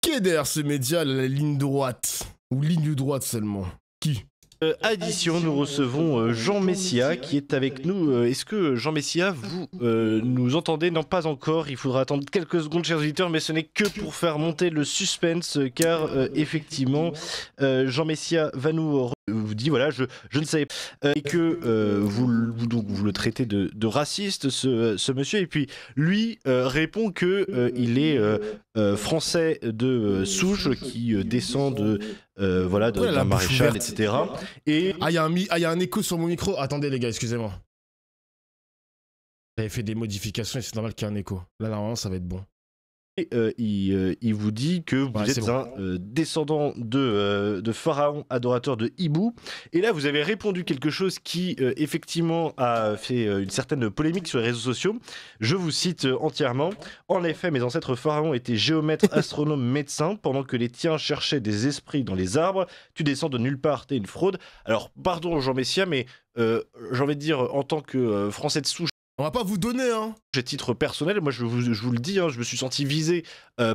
Qui est derrière ce média, la ligne droite? Ou ligne droite seulement? Qui? Addition, nous recevons Jean Messia qui est avec nous. Est-ce que Jean Messia, vous nous entendez? Non, pas encore. Il faudra attendre quelques secondes, chers auditeurs, mais ce n'est que pour faire monter le suspense, car effectivement, Jean Messia va nous vous dit voilà, je ne savais pas, et que vous le traitez de raciste, ce monsieur, et puis lui répond que il est français de souche, qui descend de voilà, d'un maréchal, etc. Et il y a un écho sur mon micro. Attendez les gars, excusez-moi. J'avais fait des modifications et c'est normal qu'il y ait un écho. Là, normalement, ça va être bon. Et il vous dit que vous êtes un descendant de pharaon adorateur de hibou. Et là, vous avez répondu quelque chose qui, effectivement, a fait une certaine polémique sur les réseaux sociaux. Je vous cite entièrement. « En effet, mes ancêtres pharaons étaient géomètres, astronomes, médecins, pendant que les tiens cherchaient des esprits dans les arbres. Tu descends de nulle part, t'es une fraude. » Alors, pardon Jean Messia, mais j'ai envie de dire, en tant que Français de souche, on va pas vous donner, hein. À titre personnel, moi je vous le dis, hein, je me suis senti visé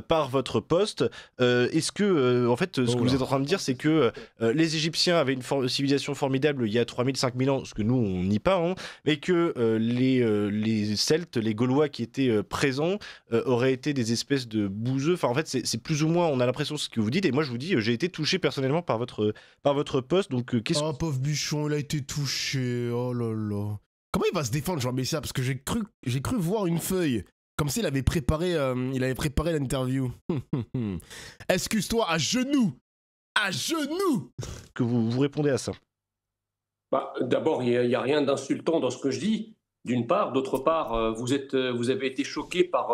par votre poste. Est-ce que, en fait, ce que vous êtes en train de dire, c'est que les Égyptiens avaient une civilisation formidable il y a 3000, 5000 ans, ce que nous, on n'y pas, hein, mais que les Celtes, les Gaulois qui étaient présents auraient été des espèces de bouseux. Enfin, en fait, c'est plus ou moins, on a l'impression de ce que vous dites, et moi je vous dis, j'ai été touché personnellement par votre poste, donc qu'est-ce que... Oh, pauvre bichon, il a été touché, oh là là. Comment il va se défendre, Jean Messia? Parce que j'ai cru voir une feuille, comme s'il avait préparé l'interview. Excuse-toi, à genoux. À genoux. Que vous répondez à ça? Bah, d'abord, il n'y a rien d'insultant dans ce que je dis, d'une part. D'autre part, vous avez été choqué par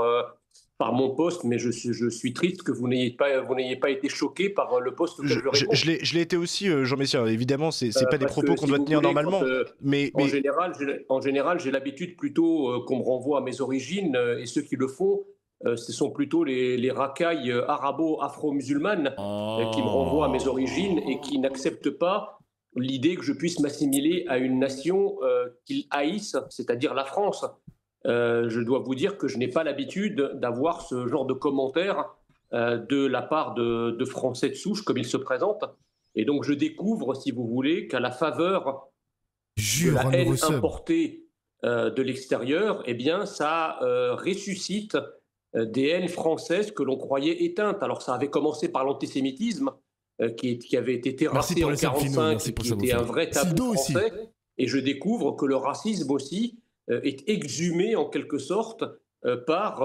mon poste, mais je suis triste que vous n'ayez pas été choqué par le poste auquel je réponds. Je l'ai été aussi, Jean Messia. Évidemment, c'est pas des propos qu'on doit tenir normalement. En général, j'ai l'habitude plutôt qu'on me renvoie à mes origines, et ceux qui le font, ce sont plutôt les racailles arabo-afro-musulmanes qui me renvoient à mes origines et qui n'acceptent pas l'idée que je puisse m'assimiler à une nation qu'ils haïssent, c'est-à-dire la France. Je dois vous dire que je n'ai pas l'habitude d'avoir ce genre de commentaires de la part de Français de souche, comme ils se présentent. Et donc je découvre, si vous voulez, qu'à la faveur de la haine importée de l'extérieur, eh bien, ça ressuscite des haines françaises que l'on croyait éteintes. Alors ça avait commencé par l'antisémitisme, qui avait été terrassé en 1945, qui était un vrai tabou français. Et je découvre que le racisme aussi est exhumé en quelque sorte par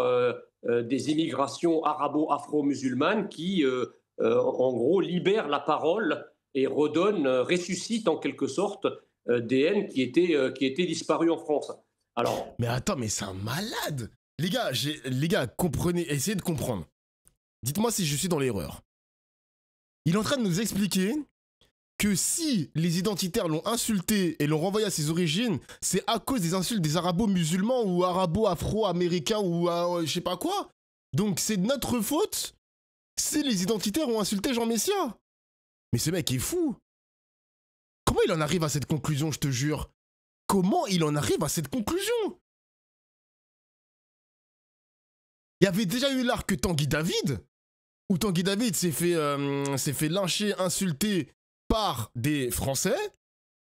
des immigrations arabo-afro-musulmanes qui, en gros, libèrent la parole et ressuscitent en quelque sorte des haines qui étaient disparues en France. Alors, mais attends, mais c'est un malade. Les gars, comprenez, essayez de comprendre. Dites-moi si je suis dans l'erreur. Il est en train de nous expliquer que si les identitaires l'ont insulté et l'ont renvoyé à ses origines, c'est à cause des insultes des arabo-musulmans ou arabo-afro-américains ou je sais pas quoi. Donc c'est de notre faute si les identitaires ont insulté Jean Messia. Mais ce mec est fou. Comment il en arrive à cette conclusion, je te jure? Comment il en arrive à cette conclusion? Il y avait déjà eu l'arc Tanguy David, où Tanguy David s'est fait lyncher, insulter par des Français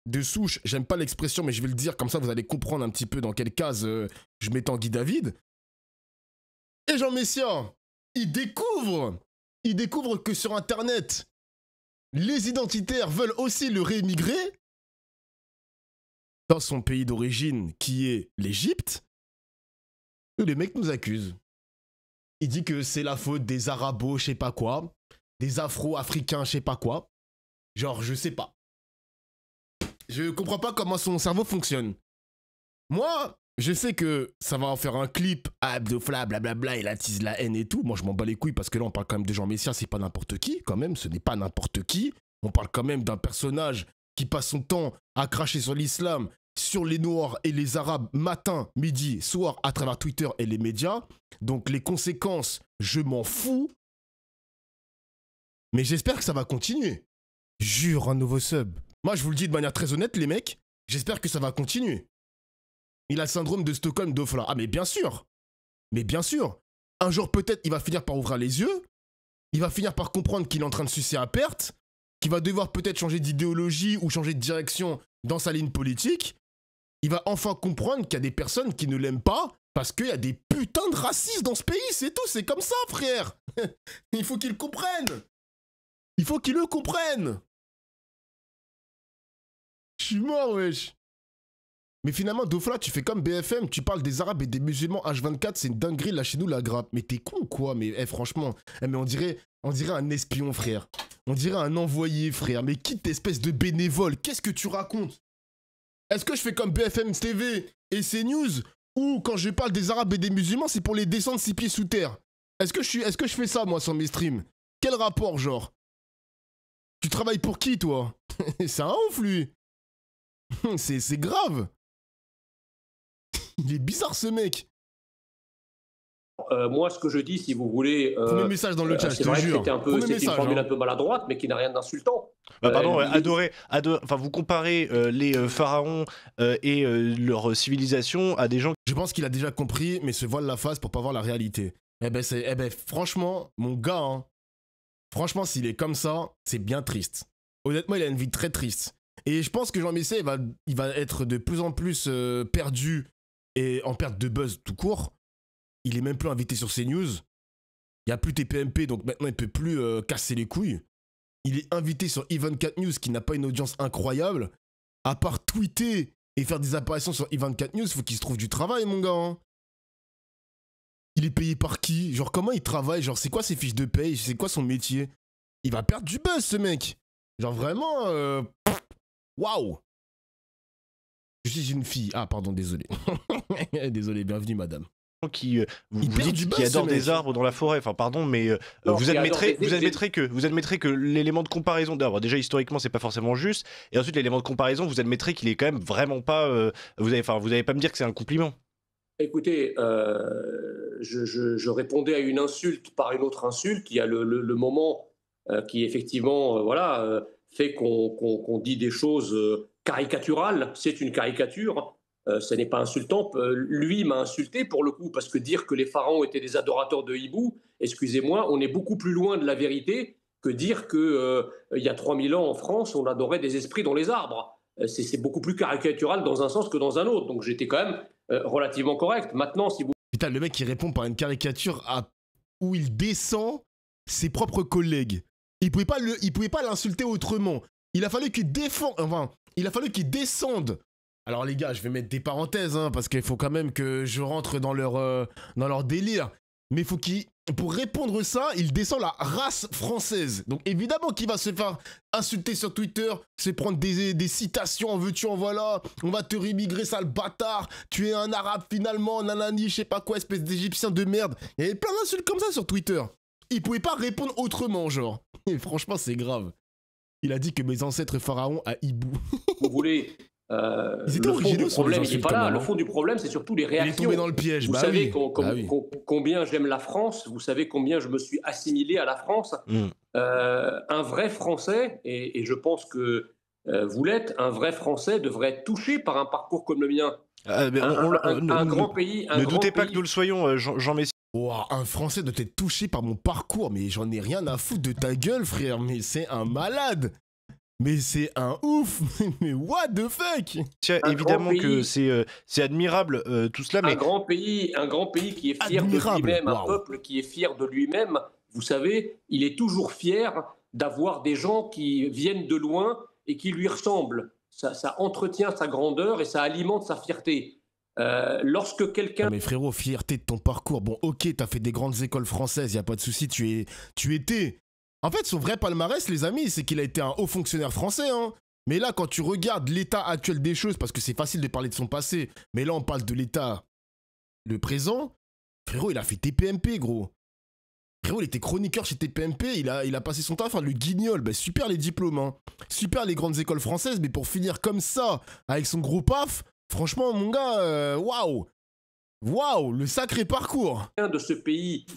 de souche. J'aime pas l'expression, mais je vais le dire, comme ça vous allez comprendre un petit peu dans quelle case je mets Tanguy David. Et Jean Messia, il découvre que sur Internet, les identitaires veulent aussi le réémigrer dans son pays d'origine, qui est l'Égypte. Et les mecs nous accusent. Il dit que c'est la faute des arabos, je sais pas quoi, des afro-africains, je sais pas quoi. Genre, je sais pas. Je comprends pas comment son cerveau fonctionne. Moi, je sais que ça va en faire un clip, Abdofla, blablabla, il attise la haine et tout. Moi, je m'en bats les couilles parce que là, on parle quand même de Jean Messia, c'est pas n'importe qui, quand même, ce n'est pas n'importe qui. On parle quand même d'un personnage qui passe son temps à cracher sur l'islam, sur les Noirs et les Arabes, matin, midi, soir, à travers Twitter et les médias. Donc, les conséquences, je m'en fous. Mais j'espère que ça va continuer. Jure, un nouveau sub. Moi, je vous le dis de manière très honnête, les mecs, j'espère que ça va continuer. Il a le syndrome de Stockholm d'Ofla. Ah, mais bien sûr. Mais bien sûr. Un jour, peut-être, il va finir par ouvrir les yeux. il va finir par comprendre qu'il est en train de sucer à perte, qu'il va devoir peut-être changer d'idéologie ou changer de direction dans sa ligne politique. Il va enfin comprendre qu'il y a des personnes qui ne l'aiment pas parce qu'il y a des putains de racistes dans ce pays, c'est tout, c'est comme ça, frère. Il faut qu'il comprenne. Il faut qu'il le comprenne. Je suis mort, wesh. Mais finalement, Dofla, tu fais comme BFM, tu parles des Arabes et des musulmans H24, c'est une dinguerie, lâchez-nous la grappe. Mais t'es con ou quoi? Mais franchement, mais on dirait un espion, frère. On dirait un envoyé, frère. Mais quitte espèce de bénévole, qu'est-ce que tu racontes? Est-ce que je fais comme BFM TV et CNews, ou quand je parle des Arabes et des musulmans, c'est pour les descendre 6 pieds sous terre? Est-ce que je fais ça, moi, sur mes streams? Quel rapport, genre? Tu travailles pour qui, toi? C'est un ouf, lui. C'est grave. Il est bizarre, ce mec. Moi, ce que je dis, si vous voulez... Premier message dans le chat, je te jure. C'était une formule un peu maladroite, mais qui n'a rien d'insultant. Pardon, enfin, vous comparez les pharaons et leur civilisation à des gens... Je pense qu'il a déjà compris, mais se voile la face pour pas voir la réalité. Franchement, mon gars, hein, franchement, s'il est comme ça, c'est bien triste. Honnêtement, il a une vie très triste. Et je pense que Jean Messia, il va être de plus en plus perdu et en perte de buzz tout court. Il est même plus invité sur CNews. Il n'y a plus TPMP, donc maintenant il ne peut plus casser les couilles. Il est invité sur E24 News, qui n'a pas une audience incroyable. À part tweeter et faire des apparitions sur E24 News, il faut qu'il se trouve du travail, mon gars. Hein. Il est payé par qui? Genre, comment il travaille? Genre, c'est quoi ses fiches de paye? C'est quoi son métier? Il va perdre du buzz, ce mec. Genre, vraiment... Waouh! Je suis une fille. Ah, pardon, désolé. Désolé, bienvenue, madame. Qui adorent des arbres dans la forêt, enfin pardon, mais non, vous admettrez que l'élément de comparaison, d'abord déjà historiquement c'est pas forcément juste, et ensuite l'élément de comparaison, vous admettrez qu'il est quand même vraiment pas, vous allez pas me dire que c'est un compliment. Écoutez, je répondais à une insulte par une autre insulte. Il y a le moment qui effectivement, fait qu'on dit des choses caricaturales. C'est une caricature. Ce n'est pas insultant. Lui m'a insulté pour le coup, parce que dire que les pharaons étaient des adorateurs de hibou, excusez-moi, on est beaucoup plus loin de la vérité que dire qu'il y a 3000 ans en France, on adorait des esprits dans les arbres. C'est beaucoup plus caricatural dans un sens que dans un autre. Donc j'étais quand même relativement correct. Maintenant, si vous... Putain, le mec, il répond par une caricature où il descend ses propres collègues. Il pouvait pas l'insulter autrement. Il a fallu qu'il descende. Alors les gars, je vais mettre des parenthèses, hein, parce qu'il faut quand même que je rentre dans leur délire. Mais pour répondre ça, il descend la race française. Donc évidemment qu'il va se faire insulter sur Twitter, se prendre des citations, en veux-tu, en voilà, on va te rémigrer, sale bâtard, tu es un arabe finalement, nanani, je sais pas quoi, espèce d'égyptien de merde. Il y avait plein d'insultes comme ça sur Twitter. Il pouvait pas répondre autrement, genre. Et franchement, c'est grave. Il a dit que mes ancêtres pharaons à hibou. Vous voulez... le fond du problème, il n'est pas là. Le fond du problème, c'est surtout les réactions. Il est tombé dans le piège. Vous savez combien j'aime la France. Vous savez combien je me suis assimilé à la France. Un vrai Français, et je pense que vous l'êtes, un vrai Français devrait être touché par un parcours comme le mien. Un grand pays. Ne doutez pas que nous le soyons, Jean Messia. Wow, un Français doit être touché par mon parcours, mais j'en ai rien à foutre de ta gueule, frère. Mais c'est un malade. Mais c'est un ouf. Mais what the fuck? Évidemment que c'est admirable tout cela, mais un grand pays qui est fier de lui-même, un peuple qui est fier de lui-même. Vous savez, il est toujours fier d'avoir des gens qui viennent de loin et qui lui ressemblent. Ça entretient sa grandeur et ça alimente sa fierté. Lorsque quelqu'un... Mais frérot, fierté de ton parcours. Bon, ok, t'as fait des grandes écoles françaises, y a pas de souci, tu étais... En fait, son vrai palmarès, les amis, c'est qu'il a été un haut fonctionnaire français, hein. Mais là, quand tu regardes l'état actuel des choses, parce que c'est facile de parler de son passé, mais là, on parle de l'état, le présent, frérot, il a fait TPMP, gros. Frérot, il était chroniqueur chez TPMP, il a passé son temps à faire le guignol. Bah, super les diplômes, hein. Super les grandes écoles françaises, mais pour finir comme ça, avec son gros paf, franchement, mon gars, waouh. Waouh, le sacré parcours. De ce pays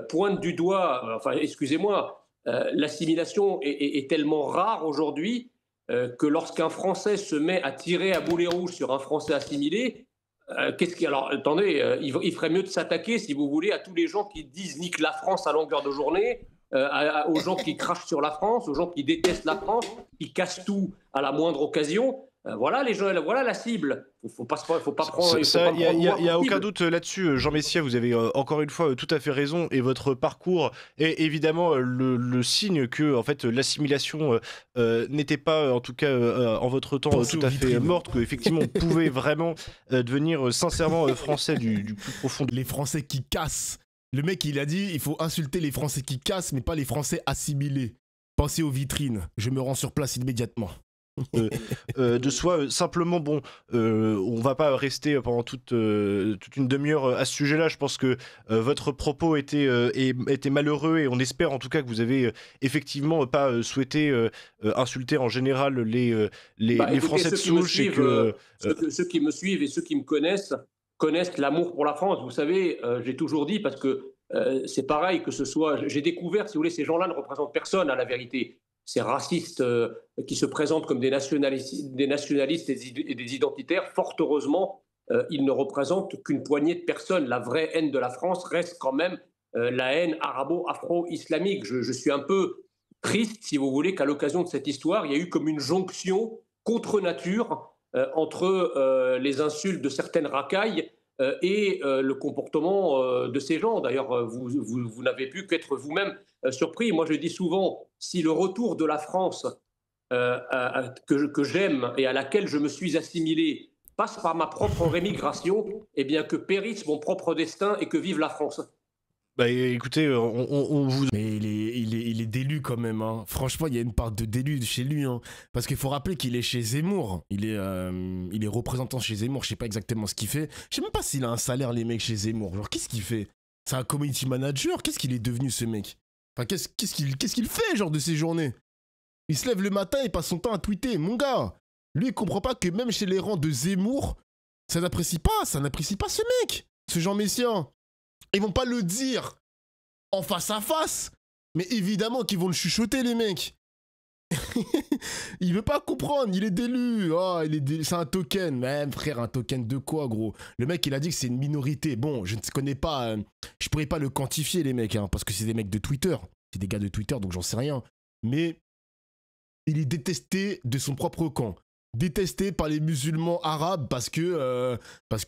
pointe du doigt, excusez-moi, l'assimilation est tellement rare aujourd'hui que lorsqu'un Français se met à tirer à boulet rouge sur un Français assimilé, alors attendez, il ferait mieux de s'attaquer, si vous voulez, à tous les gens qui disent nique la France à longueur de journée, aux gens qui crachent sur la France, aux gens qui détestent la France, qui cassent tout à la moindre occasion. Voilà les gens, voilà la cible. Faut pas prendre. Il y a aucun doute là-dessus, Jean Messia. Vous avez encore une fois tout à fait raison. Et votre parcours est évidemment le signe que en fait l'assimilation n'était pas, en tout cas en votre temps, tout à fait morte. Que effectivement on pouvait vraiment devenir sincèrement français du plus profond. Les Français qui cassent. Le mec il a dit il faut insulter les Français qui cassent, mais pas les Français assimilés. Pensez aux vitrines. Je me rends sur place immédiatement. De soi, simplement bon, on va pas rester pendant toute une demi-heure à ce sujet-là. Je pense que votre propos était malheureux et on espère en tout cas que vous avez effectivement pas souhaité insulter en général les Français de souche et que ceux qui me suivent et ceux qui me connaissent l'amour pour la France. Vous savez, j'ai toujours dit, parce que c'est pareil, que ce soit, j'ai découvert, si vous voulez, ces gens-là ne représentent personne à la vérité. Ces racistes qui se présentent comme des nationalistes et des identitaires, fort heureusement, ils ne représentent qu'une poignée de personnes. La vraie haine de la France reste quand même la haine arabo-afro-islamique. Je suis un peu triste, si vous voulez, qu'à l'occasion de cette histoire, il y a eu comme une jonction contre nature entre les insultes de certaines racailles et le comportement de ces gens. D'ailleurs, vous n'avez pu qu'être vous-même surpris. Moi, je dis souvent, si le retour de la France que j'aime et à laquelle je me suis assimilé passe par ma propre rémigration, eh bien que périsse mon propre destin et que vive la France. Bah écoutez, on vous... Mais il est délu quand même, hein. Franchement, il y a une part de délu chez lui, hein. Parce qu'il faut rappeler qu'il est chez Zemmour. Il est représentant chez Zemmour, je sais pas exactement ce qu'il fait. Je sais même pas s'il a un salaire, les mecs, chez Zemmour. Genre, qu'est-ce qu'il fait? C'est un community manager? Qu'est-ce qu'il est devenu, ce mec? Enfin, qu'est-ce qu'il fait, genre, de ses journées? Il se lève le matin et passe son temps à tweeter. Mon gars, lui, il comprend pas que même chez les rangs de Zemmour, ça n'apprécie pas ce mec, ce Jean Messia. Ils vont pas le dire en face à face, mais évidemment qu'ils vont le chuchoter, les mecs. Il veut pas comprendre, il est délu. Oh, c'est un token. Même frère, un token de quoi, gros? Le mec, il a dit que c'est une minorité. Bon, je ne connais pas, je pourrais pas le quantifier, les mecs, hein, parce que c'est des mecs de Twitter. C'est des gars de Twitter, donc j'en sais rien. Mais il est détesté de son propre camp. Détesté par les musulmans arabes parce que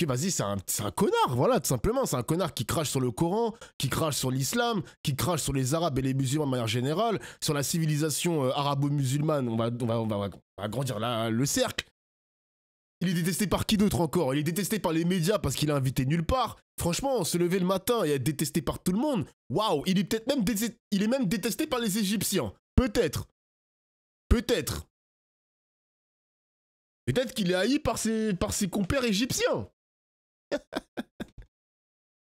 vas-y, c'est un connard, voilà, tout simplement. C'est un connard qui crache sur le Coran, qui crache sur l'islam, qui crache sur les arabes et les musulmans de manière générale, sur la civilisation arabo-musulmane. On va agrandir le cercle. Il est détesté par qui d'autre encore? Il est détesté par les médias parce qu'il est invité nulle part. Franchement, se lever le matin et être détesté par tout le monde, waouh, il est même détesté par les Égyptiens. Peut-être. Peut-être qu'il est haï par ses compères égyptiens.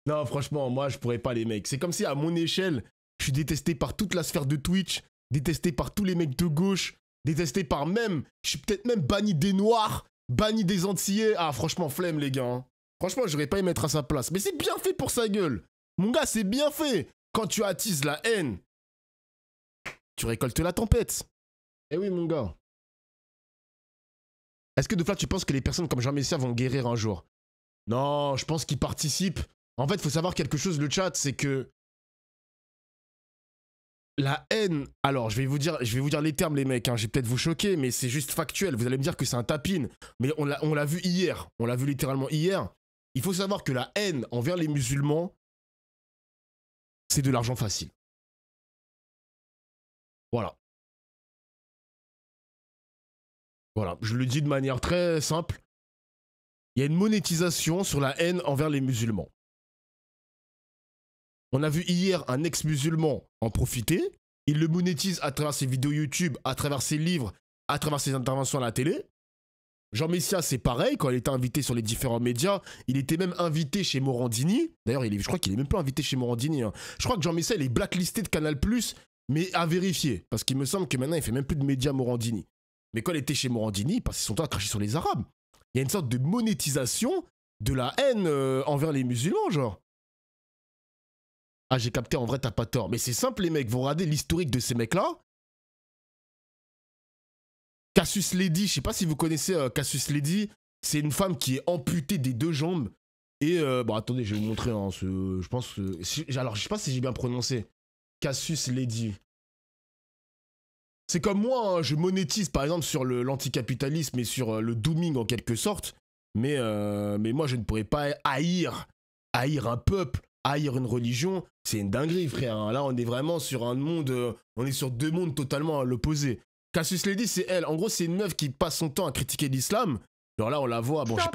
Non, franchement, moi, je pourrais pas, les mecs. C'est comme si, à mon échelle, je suis détesté par toute la sphère de Twitch, détesté par tous les mecs de gauche, détesté par même... Je suis peut-être même banni des Noirs, banni des Antillais. Ah, franchement, flemme, les gars. Hein. Franchement, j'aurais pas y mettre à sa place. Mais c'est bien fait pour sa gueule. Mon gars, c'est bien fait. Quand tu attises la haine, tu récoltes la tempête. Eh oui, mon gars. Est-ce que de là, tu penses que les personnes comme Jean Messia vont guérir un jour? Non, je pense qu'ils participent. En fait, il faut savoir quelque chose, le chat, c'est que la haine... Alors, je vais vous dire les termes, les mecs, hein. Je vais peut-être vous choquer, mais c'est juste factuel. Vous allez me dire que c'est un tapine. Mais on l'a vu hier. On l'a vu littéralement hier. Il faut savoir que la haine envers les musulmans, c'est de l'argent facile. Voilà. Voilà, je le dis de manière très simple. Il y a une monétisation sur la haine envers les musulmans. On a vu hier un ex-musulman en profiter. Il le monétise à travers ses vidéos YouTube, à travers ses livres, à travers ses interventions à la télé. Jean Messia, c'est pareil, quand il était invité sur les différents médias. Il était même invité chez Morandini. D'ailleurs, je crois qu'il est même pas invité chez Morandini. Hein. Je crois que Jean Messia, il est blacklisté de Canal+, mais à vérifier. Parce qu'il me semble que maintenant, il fait même plus de médias Morandini. Mais quand il était chez Morandini, il passait son temps à cracher sur les Arabes. Il y a une sorte de monétisation de la haine envers les musulmans, genre. Ah, j'ai capté, en vrai, t'as pas tort. Mais c'est simple, les mecs, vous regardez l'historique de ces mecs-là. Cassius Lady, je sais pas si vous connaissez Cassius Lady, c'est une femme qui est amputée des 2 jambes. Et, bon, attendez, je vais vous montrer, hein, je pense... alors, je sais pas si j'ai bien prononcé. Cassius Lady. C'est comme moi, hein, je monétise par exemple sur l'anticapitalisme et sur le dooming en quelque sorte, mais moi je ne pourrais pas haïr un peuple, haïr une religion, c'est une dinguerie frère. Hein. Là on est vraiment sur un monde, on est sur deux mondes totalement à l'opposé. Cassius Lady c'est elle, en gros c'est une meuf qui passe son temps à critiquer l'islam. Alors là on la voit, bon je vais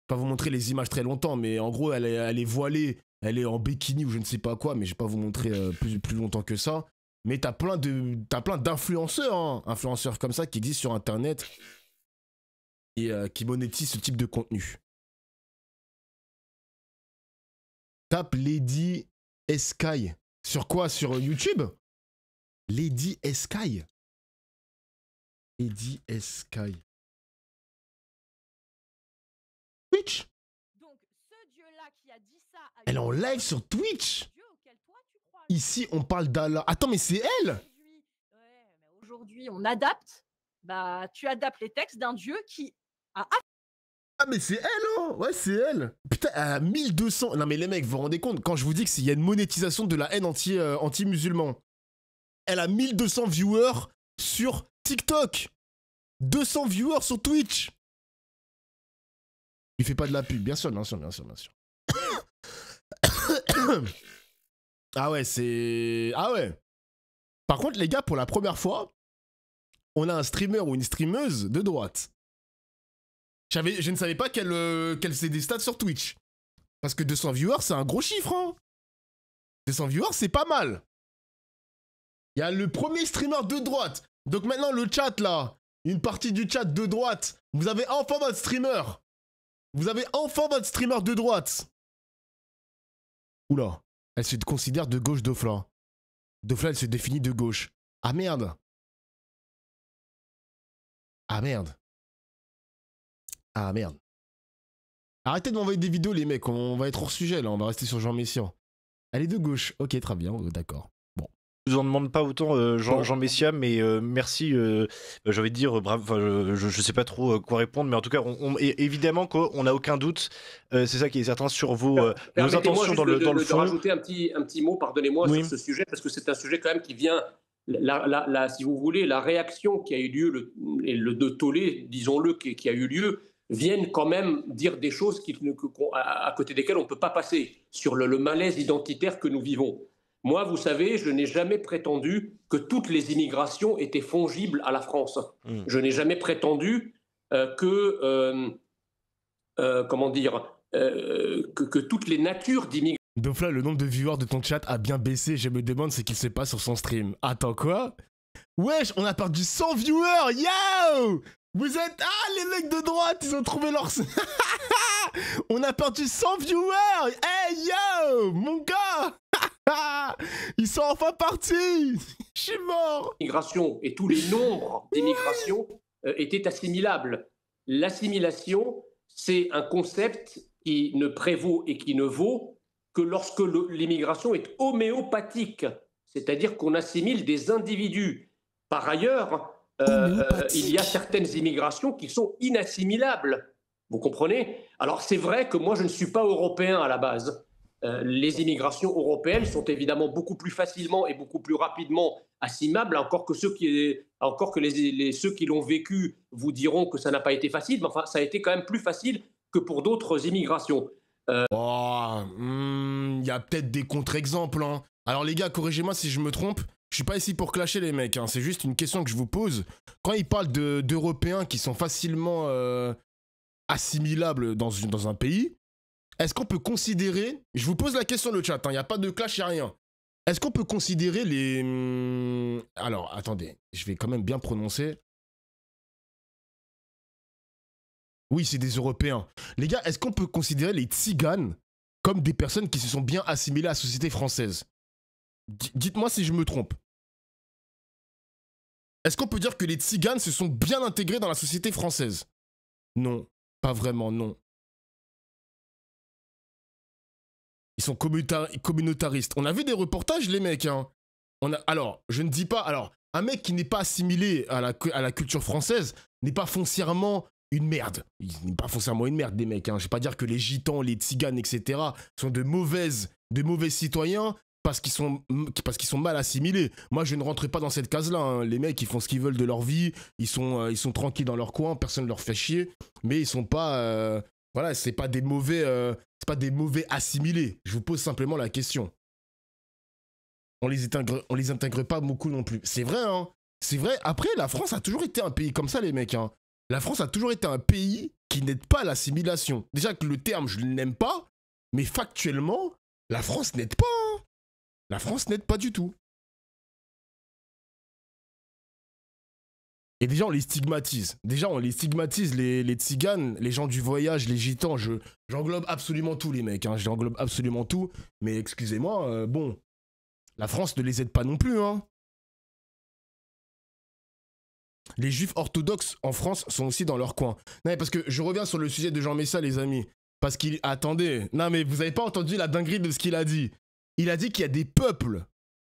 pas vous montrer les images très longtemps, mais en gros elle est voilée, elle est en bikini ou je ne sais pas quoi, mais je vais pas vous montrer plus longtemps que ça. Mais t'as plein d'influenceurs, hein, influenceurs comme ça qui existent sur internet et qui monétisent ce type de contenu. Tape Lady Sky. Sur quoi? Sur YouTube? Lady Sky. Lady Sky. Twitch? Donc, ce Dieu-là qui a dit ça à Elle est en live sur Twitch? Dieu auquel toi tu crois. Ici, on parle d'Allah. Attends, mais c'est elle? Ouais, mais aujourd'hui, on adapte. Bah, tu adaptes les textes d'un Dieu qui a... Ah, mais c'est elle, hein? Ouais, c'est elle. Putain, elle a 1200... Non, mais les mecs, vous vous rendez compte? Quand je vous dis qu'il y a une monétisation de la haine anti-musulman, elle a 1200 viewers sur TikTok. 200 viewers sur Twitch. Il fait pas de la pub, bien sûr, bien sûr, bien sûr, bien sûr. Ah ouais, c'est... Ah ouais. Par contre, les gars, pour la première fois, on a un streamer ou une streameuse de droite. Je ne savais pas qu'elle faisait des stats sur Twitch. Parce que 200 viewers, c'est un gros chiffre, hein. 200 viewers, c'est pas mal. Il y a le premier streamer de droite. Donc maintenant, le chat, là, une partie du chat de droite, vous avez enfin votre streamer. Vous avez enfin votre streamer de droite. Oula, elle se considère de gauche Dofla. Dofla, elle se définit de gauche. Ah merde. Ah merde. Ah merde. Arrêtez de m'envoyer des vidéos les mecs, on va être hors sujet là, on va rester sur Jean Messia. Elle est de gauche, ok très bien, d'accord. Bon. Je vous en demande pas autant Jean Messia, mais merci, j'ai envie de dire, bravo, je sais pas trop quoi répondre, mais en tout cas, évidemment qu'on n'a aucun doute, c'est ça qui est certain sur vos intentions dans le fond. De rajouter un petit mot, pardonnez-moi, oui. sur ce sujet, parce que c'est un sujet quand même qui vient, si vous voulez, la réaction qui a eu lieu, le tollé, disons-le, qui a eu lieu, viennent quand même dire des choses à côté desquelles on ne peut pas passer, sur le malaise identitaire que nous vivons. Moi, vous savez, je n'ai jamais prétendu que toutes les immigrations étaient fongibles à la France. Je n'ai jamais prétendu que toutes les natures d'immigration... Donc là, le nombre de viewers de ton chat a bien baissé, je me demande ce qu'il se passe sur son stream. Attends, quoi? Wesh, on a perdu 100 viewers, yo! Vous êtes... Ah, les mecs de droite, ils ont trouvé leur... On a perdu 100 viewers! Hey, yo! Mon gars! Ils sont enfin partis! Je suis mort! L'immigration et tous les nombres d'immigration étaient assimilables. L'assimilation, c'est un concept qui ne prévaut et qui ne vaut que lorsque l'immigration est homéopathique, c'est-à-dire qu'on assimile des individus. Par ailleurs, il y a certaines immigrations qui sont inassimilables. Vous comprenez? Alors c'est vrai que moi je ne suis pas européen à la base. Les immigrations européennes sont évidemment beaucoup plus facilement et beaucoup plus rapidement assimilables, encore que ceux qui l'ont vécu vous diront que ça n'a pas été facile, mais enfin ça a été quand même plus facile que pour d'autres immigrations. Y a peut-être des contre-exemples, hein. Alors les gars, corrigez-moi si je me trompe. Je suis pas ici pour clasher les mecs, hein. C'est juste une question que je vous pose. Quand ils parlent d'Européens qui sont facilement assimilables dans un pays, est-ce qu'on peut considérer... Je vous pose la question le chat, il n'y a pas de clash, il n'y a rien. Est-ce qu'on peut considérer les... Alors, attendez, je vais quand même bien prononcer. Oui, c'est des Européens. Les gars, est-ce qu'on peut considérer les Tziganes comme des personnes qui se sont bien assimilées à la société française? Dites-moi si je me trompe. Est-ce qu'on peut dire que les Tziganes se sont bien intégrés dans la société française? Non, pas vraiment, non. Ils sont communautaristes. On a vu des reportages, les mecs, hein. Alors, je ne dis pas... Alors, un mec qui n'est pas assimilé à la culture française n'est pas foncièrement une merde. Il n'est pas foncièrement une merde, des mecs, hein. Je ne vais pas dire que les gitans, les tziganes, etc. sont de mauvais citoyens parce qu'ils sont mal assimilés. Moi, je ne rentre pas dans cette case-là. Hein. Les mecs, ils font ce qu'ils veulent de leur vie. Ils sont tranquilles dans leur coin. Personne ne leur fait chier. Mais ils sont pas... voilà, c'est pas des mauvais assimilés. Je vous pose simplement la question. On les intègre pas beaucoup non plus. C'est vrai, hein. C'est vrai. Après, la France a toujours été un pays comme ça, les mecs. Hein. La France a toujours été un pays qui n'aide pas à l'assimilation. Déjà que le terme, je ne l'aime pas. Mais factuellement, la France n'aide pas. Hein. La France n'aide pas du tout. Et déjà, on les stigmatise. Les tziganes, les gens du voyage, les gitans. J'englobe absolument tout, les mecs. Hein. J'englobe absolument tout. Mais excusez-moi, bon, la France ne les aide pas non plus. Hein. Les juifs orthodoxes en France sont aussi dans leur coin. Non, mais parce que je reviens sur le sujet de Jean Messia, les amis. Parce qu'il... Attendez. Non, mais vous n'avez pas entendu la dinguerie de ce qu'il a dit. Il a dit qu'il y a des peuples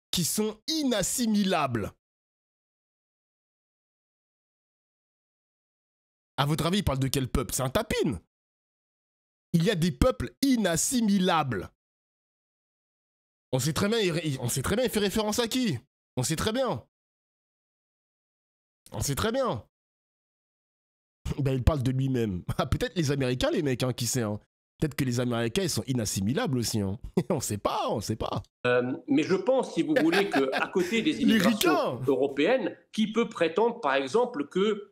qui sont inassimilables. À votre avis, il parle de quel peuple? C'est un tapine. Il y a des peuples inassimilables. On sait très bien, il fait référence à qui? On sait très bien. Ben, il parle de lui-même. Ah, peut-être les Américains, les mecs, hein, qui sait. Hein. Peut-être que les Américains, ils sont inassimilables aussi. Hein. On sait pas. Mais je pense, si vous voulez, qu'à côté des immigrations européennes, qui peut prétendre, par exemple, que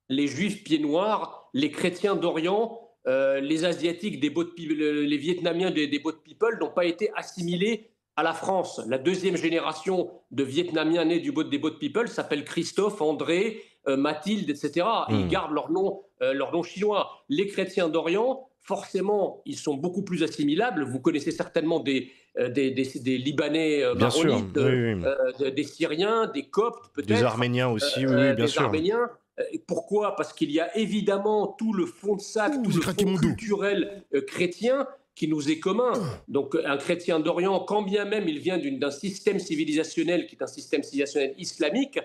les Juifs pieds noirs, les chrétiens d'Orient, les Asiatiques, les Vietnamiens des Boat People n'ont pas été assimilés à la France. La deuxième génération de Vietnamiens nés des Boat People s'appelle Christophe, André, Mathilde, etc. Et ils gardent leur nom chinois. Les chrétiens d'Orient, forcément, ils sont beaucoup plus assimilables. Vous connaissez certainement des Libanais maronites, des Syriens, des Coptes, peut-être. Des Arméniens aussi, oui, bien sûr. Arméniens. Pourquoi? Parce qu'il y a évidemment tout le fond de sac, tout le fond culturel chrétien qui nous est commun. Donc un chrétien d'Orient, quand bien même il vient d'un système civilisationnel qui est un système civilisationnel islamique,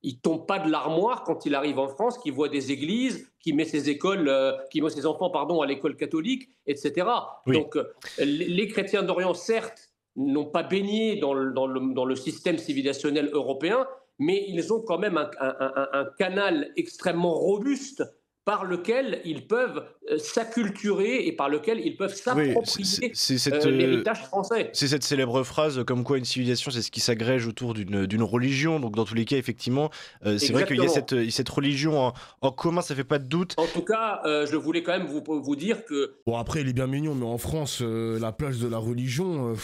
il tombe pas de l'armoire quand il arrive en France, qui voit des églises, qui met ses enfants à l'école catholique, etc. Oui. Donc les chrétiens d'Orient, certes, n'ont pas baigné dans le système civilisationnel européen, mais ils ont quand même un canal extrêmement robuste par lequel ils peuvent s'acculturer et par lequel ils peuvent s'approprier l'héritage français. C'est cette célèbre phrase comme quoi une civilisation, c'est ce qui s'agrège autour d'une religion. Donc dans tous les cas, effectivement, c'est vrai qu'il y a cette religion en commun, ça fait pas de doute. En tout cas, je voulais quand même vous dire que... Bon, après, il est bien mignon, mais en France, la plage de la religion,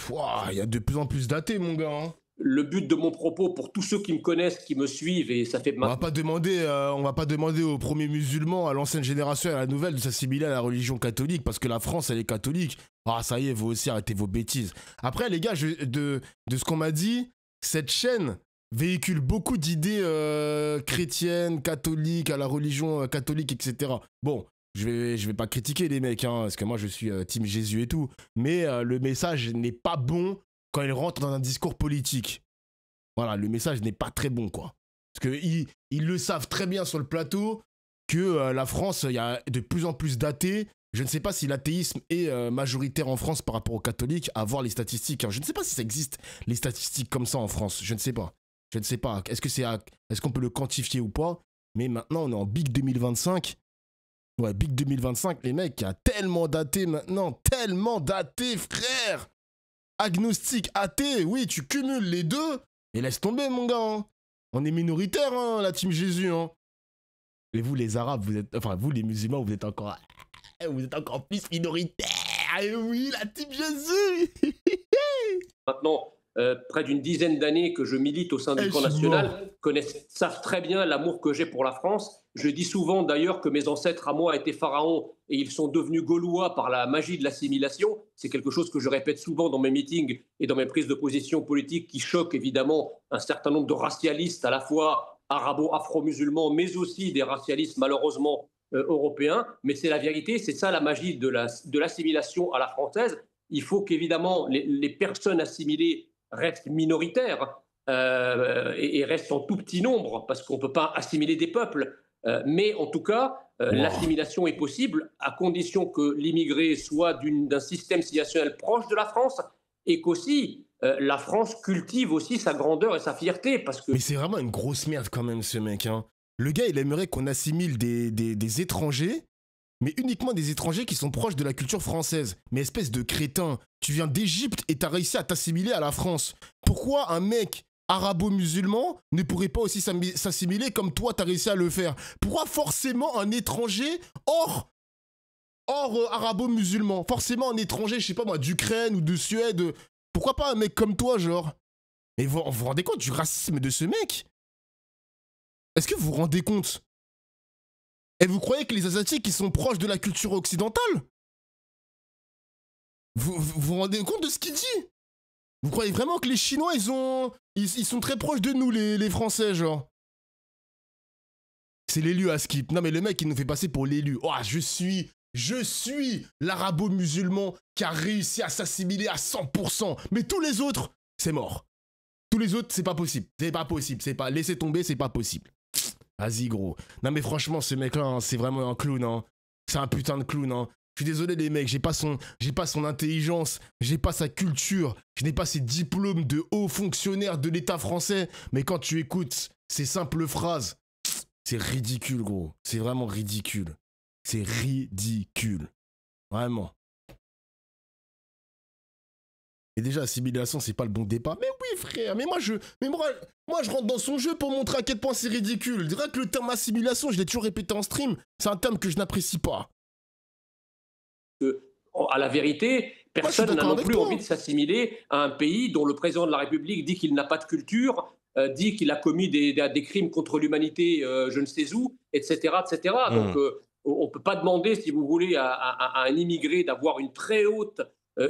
il y a de plus en plus d'athées, mon gars. Hein. Le but de mon propos, pour tous ceux qui me connaissent, qui me suivent, et ça fait... On va pas demander aux premiers musulmans, à l'ancienne génération et à la nouvelle, de s'assimiler à la religion catholique, parce que la France, elle est catholique. Ah, ça y est, vous aussi, arrêtez vos bêtises. Après, les gars, de ce qu'on m'a dit, cette chaîne véhicule beaucoup d'idées chrétiennes, catholiques, à la religion catholique, etc. Bon, je vais pas critiquer les mecs, hein, parce que moi, je suis team Jésus et tout, mais le message n'est pas bon quand il rentre dans un discours politique. Voilà, le message n'est pas très bon, quoi. Parce qu'ils le savent très bien sur le plateau que la France, il y a de plus en plus d'athées. Je ne sais pas si l'athéisme est majoritaire en France par rapport aux catholiques, à voir les statistiques. Hein. Je ne sais pas si ça existe, les statistiques comme ça en France. Je ne sais pas. Est-ce qu'on peut le quantifier ou pas? Mais maintenant, on est en Big 2025. Ouais, Big 2025, les mecs, il y a tellement d'athées maintenant. Tellement d'athées, frère! Agnostique, athée, oui, tu cumules les deux, et laisse tomber, mon gars. Hein. On est minoritaire, hein, la team Jésus. Hein. Et vous, les Arabes, vous, les musulmans, vous êtes encore plus minoritaires. Et oui, la team Jésus. Maintenant, près d'une dizaine d'années que je milite au sein du Camp National, savent très bien l'amour que j'ai pour la France. Je dis souvent d'ailleurs que mes ancêtres à moi étaient pharaons et ils sont devenus gaulois par la magie de l'assimilation. C'est quelque chose que je répète souvent dans mes meetings et dans mes prises de position politiques qui choquent évidemment un certain nombre de racialistes à la fois arabo-afro-musulmans, mais aussi des racialistes malheureusement européens. Mais c'est la vérité, c'est ça la magie de l'assimilation à la française. Il faut qu'évidemment les personnes assimilées restent minoritaires et restent en tout petit nombre parce qu'on ne peut pas assimiler des peuples. Mais en tout cas, l'assimilation est possible à condition que l'immigré soit d'un système civilisationnel proche de la France et qu'aussi la France cultive aussi sa grandeur et sa fierté, parce que Mais c'est vraiment une grosse merde quand même, ce mec. Hein. Le gars, il aimerait qu'on assimile des étrangers, mais uniquement des étrangers qui sont proches de la culture française. Mais espèce de crétin, tu viens d'Égypte et t'as réussi à t'assimiler à la France. Pourquoi un mec arabo-musulman ne pourrait pas aussi s'assimiler comme toi t'as réussi à le faire? Pourquoi forcément un étranger hors arabo-musulman? Forcément un étranger, je sais pas moi, d'Ukraine ou de Suède. Pourquoi pas un mec comme toi, genre? Mais vous vous rendez compte du racisme de ce mec? Est-ce que vous vous rendez compte? Et vous croyez que les Asiatiques, ils sont proches de la culture occidentale? Vous rendez compte de ce qu'il dit? Vous croyez vraiment que les Chinois, ils sont très proches de nous, les Français, genre? C'est l'élu à skip. Non mais le mec, il nous fait passer pour l'élu. Oh, je suis l'arabo-musulman qui a réussi à s'assimiler à 100%. Mais tous les autres, c'est mort. Tous les autres, c'est pas possible. C'est pas possible. C'est pas... Laissez tomber, c'est pas possible. Vas-y, gros. Non, mais franchement, ce mec-là, hein, c'est vraiment un clown. Hein. C'est un putain de clown. Hein. Je suis désolé, les mecs. J'ai pas son intelligence. J'ai pas sa culture. Je n'ai pas ses diplômes de haut fonctionnaire de l'État français. Mais quand tu écoutes ces simples phrases, c'est ridicule, gros. C'est vraiment ridicule. C'est ridicule. Vraiment. Et déjà, assimilation, c'est pas le bon départ. Mais oui, frère, mais moi, je rentre dans son jeu pour montrer à quel point c'est ridicule. Je dirais que le terme assimilation, je l'ai toujours répété en stream, c'est un terme que je n'apprécie pas. À la vérité, personne n'a non plus envie de s'assimiler à un pays dont le président de la République dit qu'il n'a pas de culture, dit qu'il a commis des crimes contre l'humanité, je ne sais où, etc. etc. Donc, on ne peut pas demander, si vous voulez, à un immigré d'avoir une très haute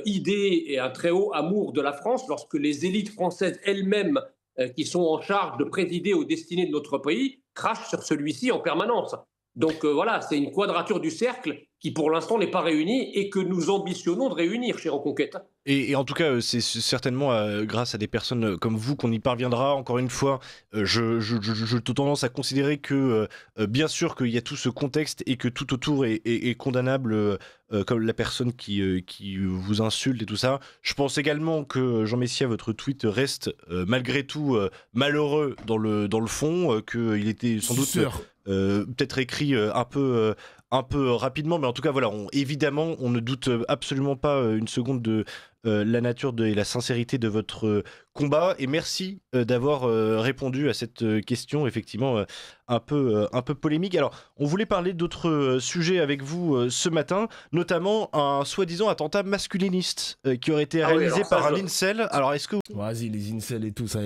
idée et un très haut amour de la France lorsque les élites françaises elles-mêmes, qui sont en charge de présider aux destinées de notre pays, crachent sur celui-ci en permanence. Donc voilà, c'est une quadrature du cercle qui pour l'instant n'est pas réunie et que nous ambitionnons de réunir chez Reconquête. Et en tout cas, c'est certainement grâce à des personnes comme vous qu'on y parviendra. Encore une fois, je tendance à considérer que, bien sûr, qu'il y a tout ce contexte et que tout autour est condamnable, comme la personne qui vous insulte et tout ça. Je pense également que, Jean Messia, votre tweet reste malgré tout malheureux dans le fond, qu'il était sans doute peut-être écrit un peu rapidement, mais en tout cas, voilà, évidemment, on ne doute absolument pas une seconde de la nature et la sincérité de votre combat. Et merci d'avoir répondu à cette question, effectivement, un peu polémique. Alors, on voulait parler d'autres sujets avec vous ce matin, notamment un soi-disant attentat masculiniste qui aurait été réalisé par un incel. Alors, est-ce que... Vas-y, les incels et tout, ça